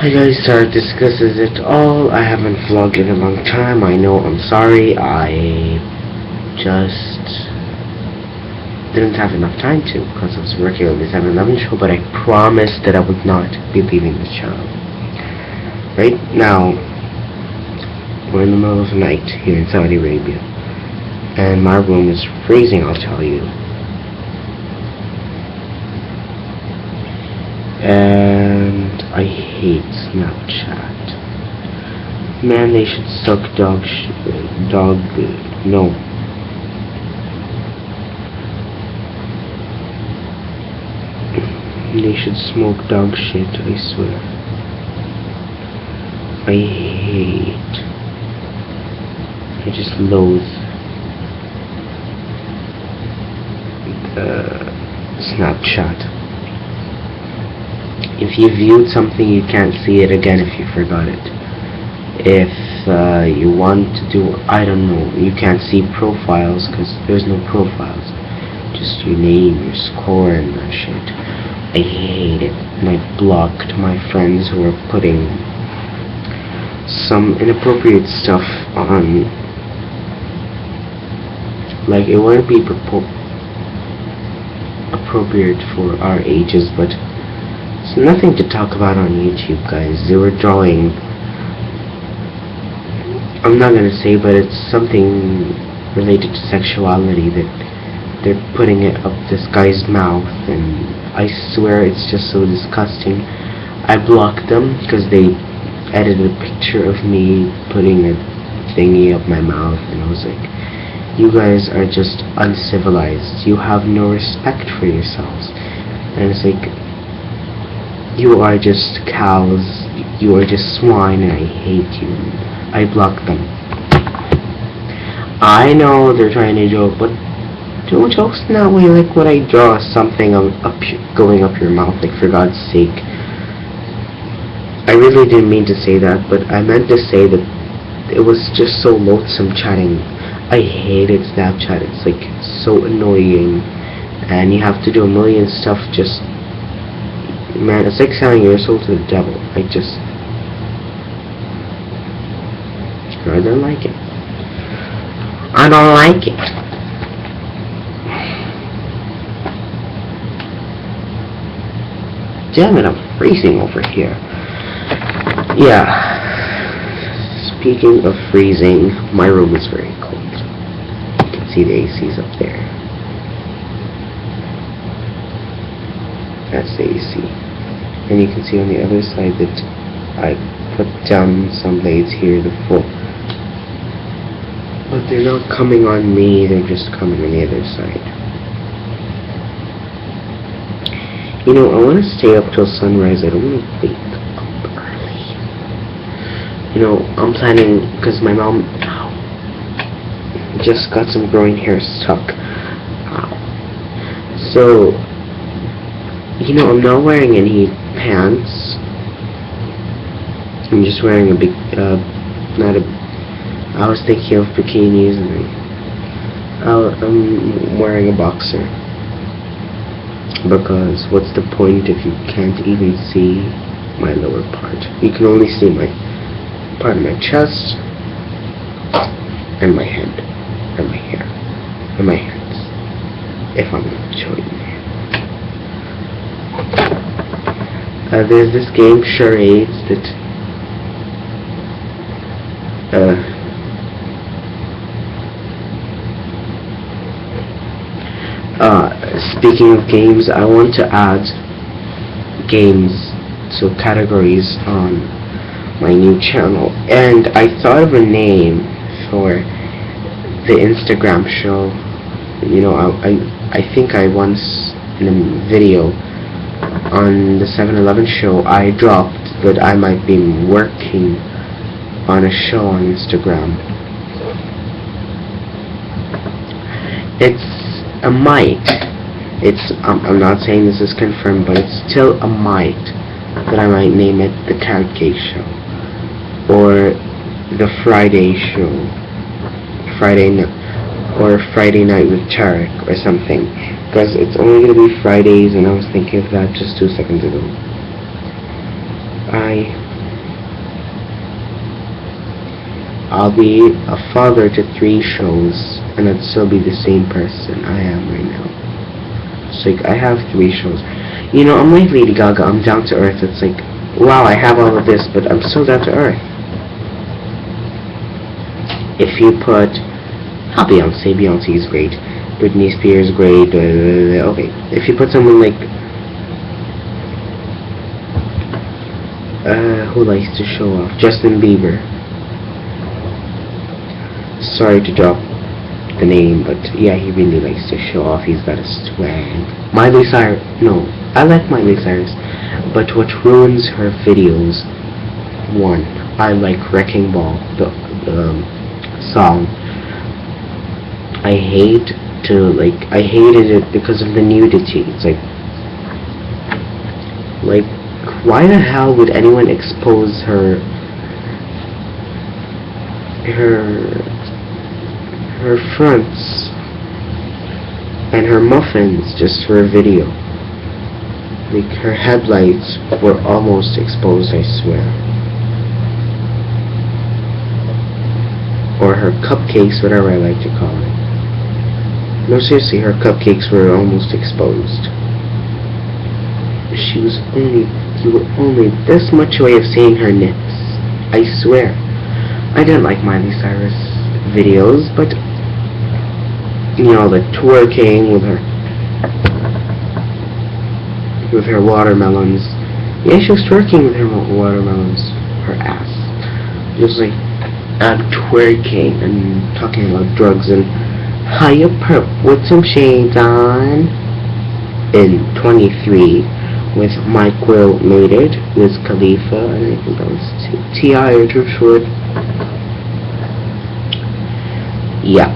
Hi guys, sorry to discuss it all. I haven't vlogged in a long time. I know, I'm sorry. I just didn't have enough time to because I was working on the 7-Eleven show, but I promised that I would not be leaving the channel. Right now, we're in the middle of the night here in Saudi Arabia, and my room is freezing, I'll tell you. And I hate Snapchat. Man, they should suck no. They should smoke dog shit, I swear. I just loathe Snapchat. If you viewed something, you can't see it again if you forgot it. If you want to do, I don't know, you can't see profiles because there's no profiles. Just your name, your score, and that shit. I hate it. And I blocked my friends who were putting some inappropriate stuff on. Like, it wouldn't be appropriate for our ages, but it's nothing to talk about on YouTube, guys. They were drawing, I'm not gonna say, but it's something related to sexuality that they're putting it up this guy's mouth, and I swear it's just so disgusting. I blocked them because they edited a picture of me putting a thingy up my mouth, and I was like, you guys are just uncivilized. You have no respect for yourselves. And it's like, you are just cows, you are just swine, and I hate you. I blocked them. I know they're trying to joke, but don't jokes in that way, like when I draw something going up your mouth, like, for God's sake. I really didn't mean to say that, but I meant to say that it was just so loathsome chatting. I hated Snapchat. It's like so annoying, and you have to do a million stuff just. Man, it's like selling your soul to the devil. I don't like it. I don't like it. Damn it, I'm freezing over here. Yeah. Speaking of freezing, my room is very cold. You can see the AC's up there. That's the AC. And you can see on the other side that I put down some blades here to full. But they're not coming on me, they're just coming on the other side. You know, I want to stay up till sunrise. I don't want to wake up early. You know, I'm planning, because my mom just got some growing hair stuck. So, you know, I'm not wearing any pants. I'm just wearing a big, I was thinking of bikinis, and I'm wearing a boxer. Because what's the point if you can't even see my lower part? You can only see my part of my chest, and my head, and my hair, and my hands, if I'm not showing you. There's this game, Charades, that speaking of games, I want to add games, so categories on my new channel, and I thought of a name for the Instagram show. You know, I think I once in a video on the 7-Eleven show I dropped that I might be working on a show on Instagram. It's a might. I'm not saying this is confirmed, but it's still a might that I might name it the Carrot Cake Show, or the Friday Show, or Friday Night with Tarek, or something. Because it's only going to be Fridays, and I was thinking of that just 2 seconds ago. I I'll be a father to 3 shows, and I'd still be the same person I am right now. It's like, I have 3 shows. You know, I'm like Lady Gaga, I'm down to earth. It's like, wow, I have all of this, but I'm still down to earth. If you put, Beyonce is great. Britney Spears, great. Okay, if you put someone like, who likes to show off? Justin Bieber. Sorry to drop the name, but yeah, he really likes to show off. He's got a swag. Miley Cyrus, no, I like Miley Cyrus, but what ruins her videos, one, I like Wrecking Ball, the song. I hated it because of the nudity. It's like, why the hell would anyone expose her fronts and her muffins just for a video? Like, her headlights were almost exposed, I swear. Or her cupcakes, whatever I like to call it. No, seriously, her cupcakes were almost exposed. You were only this much away of seeing her nips. I swear. I didn't like Miley Cyrus videos, but you know, the twerking with her watermelons. Yeah, she was twerking with her watermelons. Her ass. Just like twerking and talking about drugs and hiya perp with some shades on. In 23 with Mike Will Made It, Wiz Khalifa, and I think that was T.I. or Too Short. Yeah,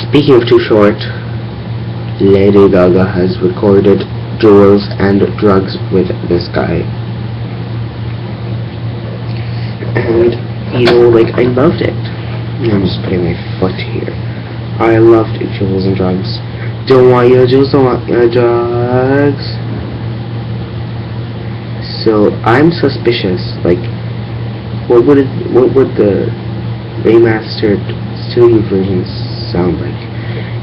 speaking of Too Short, Lady Gaga has recorded Jewels and Drugs with this guy. And, you know, like, I loved it. I'm just putting my foot here. I loved Jewels and Drugs. Don't want your jewels, don't want your drugs. So I'm suspicious. Like, what would the remastered studio versions sound like?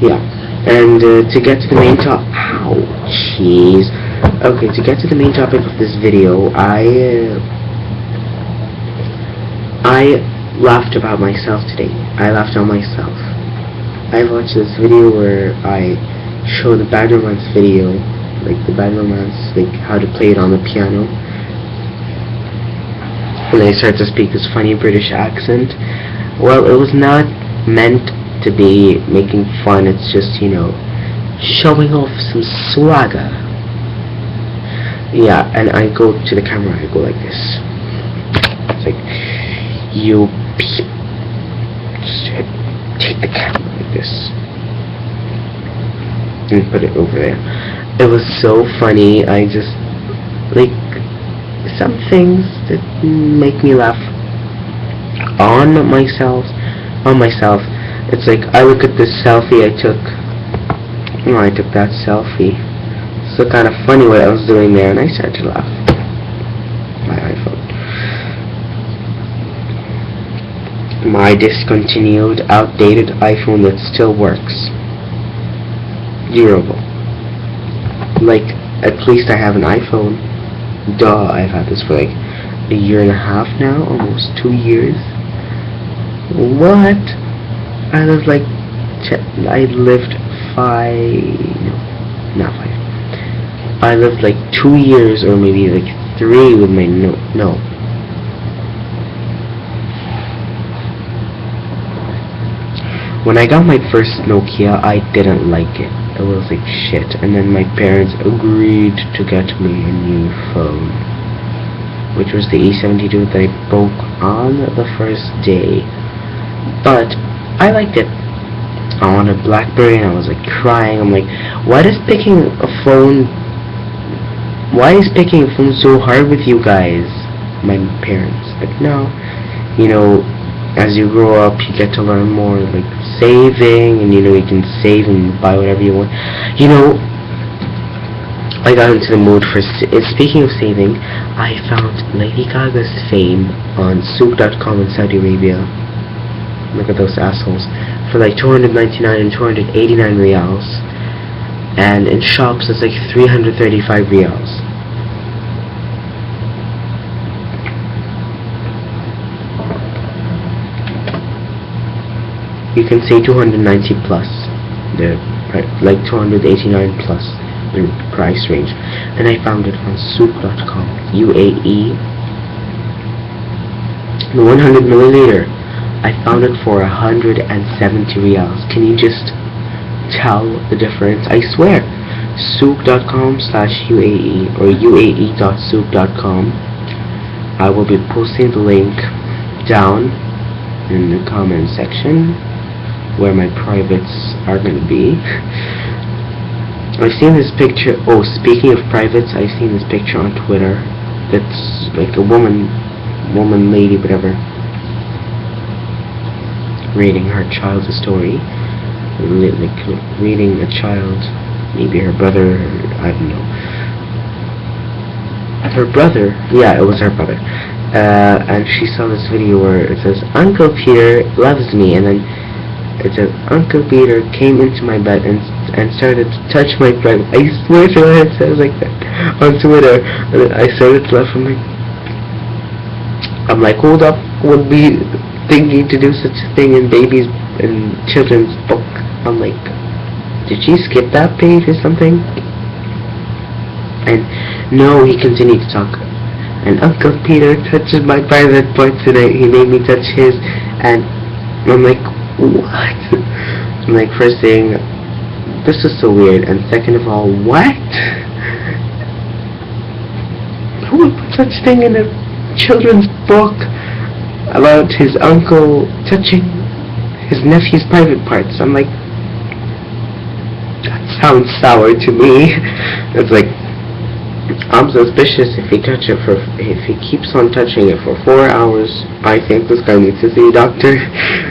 Yeah. And to get to the main topic. Ow, jeez. Okay, to get to the main topic of this video, I laughed about myself today. I laughed on myself. I watched this video where I show the Bad Romance video, like the Bad Romance, like how to play it on the piano. And I started to speak this funny British accent. Well, it was not meant to be making fun, it's just, you know, showing off some swagger. Yeah, and I go to the camera, I go like this. It's like, you peep. Just take the camera like this. And put it over there. It was so funny, I just, like, some things that make me laugh on myself. It's like, I look at this selfie I took. You know, I took that selfie. So kind of funny what I was doing there, and I started to laugh. My iPhone. My discontinued, outdated iPhone that still works. Durable. Like, at least I have an iPhone. Duh, I've had this for like a year and a half now, almost 2 years. What? I lived like, I lived like 2 years or maybe like 3 with my no. When I got my first Nokia, I didn't like it. It was like shit. And then my parents agreed to get me a new phone, which was the E72 that I broke on the first day. But I liked it. I wanted a BlackBerry and I was like crying. I'm like, why is picking a phone so hard with you guys? My parents. Like, no. You know, as you grow up, you get to learn more, like saving, and you know, you can save and buy whatever you want. You know, I got into the mood for, speaking of saving, I found Lady Gaga's fame on Souk.com in Saudi Arabia. Look at those assholes. For like 299 and 289 reals. And in shops it's like 335 reals. You can say 290 plus. The like 289 plus the price range. And I found it on souk.com. UAE. The 100 milliliter. I found it for 170 reals. Can you just tell the difference? I swear. souk.com/UAE or uae.souk.com. I will be posting the link down in the comment section where my privates are going to be. I've seen this picture. Oh, speaking of privates, I've seen this picture on Twitter. That's like a woman, lady, whatever, reading her child a story, like reading a child, maybe her brother, I don't know, her brother, yeah, it was her brother, and she saw this video where it says, Uncle Peter loves me, and then it says, Uncle Peter came into my bed and started to touch my private. I swear to God it says like that on Twitter, and then I started to laugh. I'm like, hold up, would be thinking to do such a thing in babies and children's book. I'm like, did she skip that page or something? And no, he continued to talk. And Uncle Peter touches my private part tonight. He made me touch his. And I'm like, what? I'm like, first thing, this is so weird. And second of all, what? Who would put such thing in a children's book about his uncle touching his nephew's private parts? I'm like, that sounds sour to me. It's like, I'm suspicious if he keeps on touching it for 4 hours. I think this guy needs to see a doctor,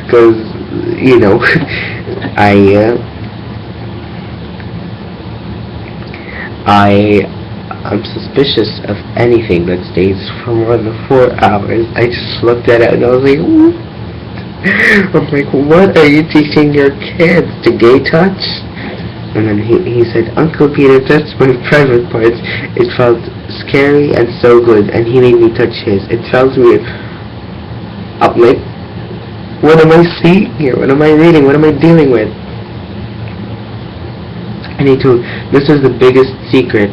because you know, I'm suspicious of anything that stays for more than 4 hours. I just looked at it and I was like, what? I'm like, what are you teaching your kids? To gay touch? And then he said, Uncle Peter touched my private parts. It felt scary and so good, and he made me touch his. It felt weird. I'm like, what am I seeing here? What am I reading? What am I dealing with? And he told, this is the biggest secret.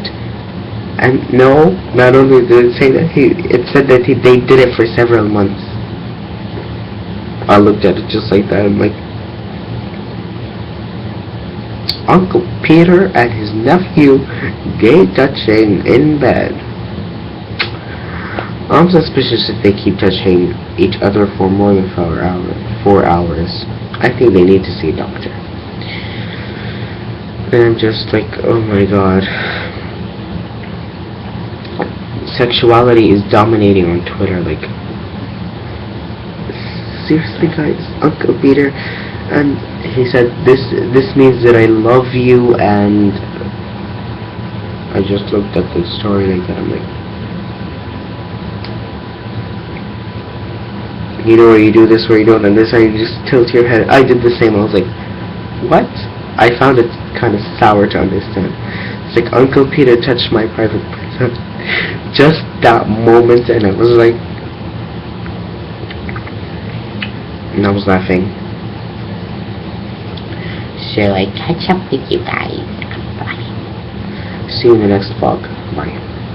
And no, not only did it say that, it said that they did it for several months. I looked at it just like that. I'm like, Uncle Peter and his nephew gay touching in bed. I'm suspicious if they keep touching each other for more than 4 hours. I think they need to see a doctor. And I'm just like, oh my god. Sexuality is dominating on Twitter. Like, seriously guys, Uncle Peter, and he said this means that I love you, and I just looked at the story like that. I'm like, you know where you do this, where you don't, and this, and you just tilt your head. I did the same. I was like, what? I found it kind of sour to understand. It's like, Uncle Peter touched my private part. Just that moment, and I was like, and I was laughing. So I catch up with you guys. Bye. See you in the next vlog. Bye.